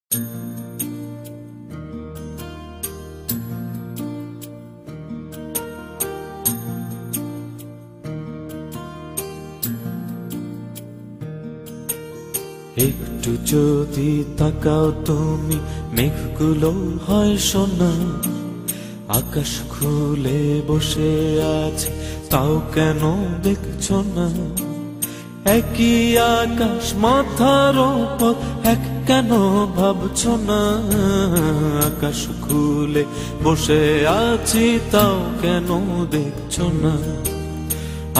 একটু যদি তাকাও তুমি, মেঘগুলো হয় সোনা। আকাশ খুলে বসে আছে, তাও কেন দেখছো না? একই আকাশ মাথার ওপর, এক কেন ভাবছো না? আকাশ খুলে বসে আছি, তাও কেন দেখছো না?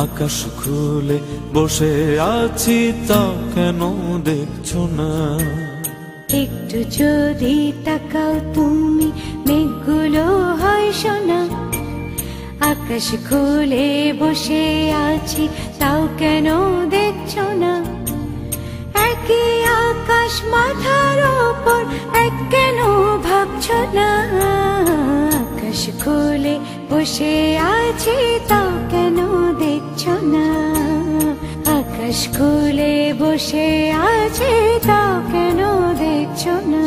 আকাশ খুলে বসে আছি, তাও কেন দেখছো না? একটু যদি তাকাও তুমি, মেঘগুলো হয় সোনা। আকাশ খুলে বসে আছি, তাও কেন দেখছো না? একই আকাশ মাথার ওপর, এক কেন ভাবছো না? আকাশ খুলে বসে আছি, তাও কেন দেখছো না? আকাশ খুলে বসে আছে, তাও কেন দেখছো না?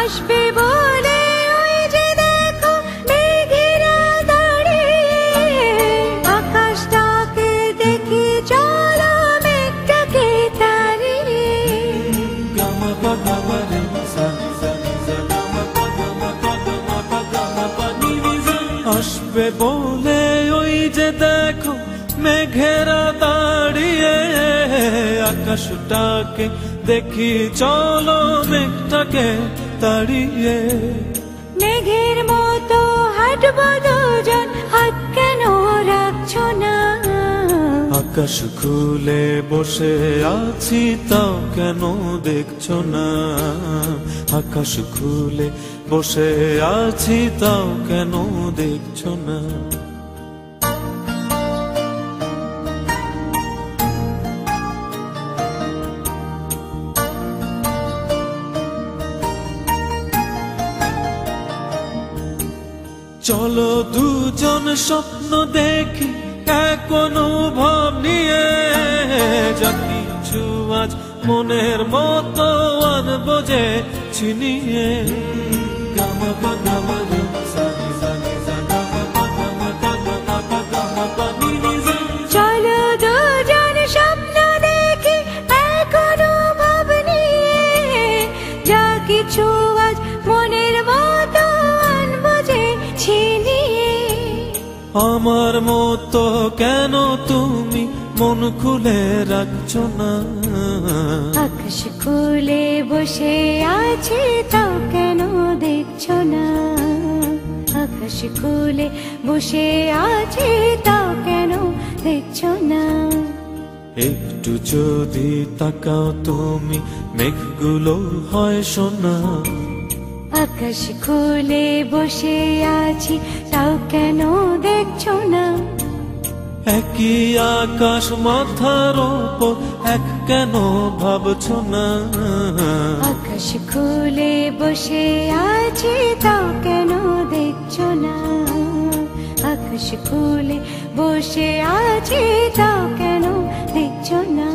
আসবে বলে ওই যে দেখো মেঘেরা দাঁড়িয়ে, আকাশটাকে দেখি চলো মেঘটাকে তাড়িয়ে। আসবে বলে ওই যে দেখো মেঘেরা দাঁড়িয়ে, আকাশটাকে দেখি চলো মেঘটাকে তাড়িয়ে। মেঘের মতো হাঁটবো দুজন, হাত কেন রাখছো না? আকাশ খুলে বসে আছি, তাও কেন দেখছো না? আকাশ খুলে বসে আছি, তাও কেন দেখছো না? চলো দুজন স্বপ্ন দেখি এক অনুভব নিয়ে, যা কিছু আজ মনের মতো আনবো যে ছিনিয়ে। চলো দুজন স্বপ্ন দেখি এক অনুভব নিয়ে, যা কিছু আজ মনের মতো আনবো যে ছিনিয়ে। আমার মতো কেন তুমি মন খুলে রাখছো না? আকাশ খুলে বসে আছে, তাও কেন দেখছো না? আকাশ খুলে বসে আছে, তাও কেন দেখছো না? একটু যদি তাকাও তুমি, মেঘগুলো হয় সোনা। আকাশ খুলে বসে আছি, তাও কেন দেখছো না? একই আকাশ মাথার ওপর, এক কেন ভাবছো না? আকাশ খুলে বসে আছি, তাও কেন দেখছো না? আকাশ খুলে বসে আছি, তাও কেন দেখছো না?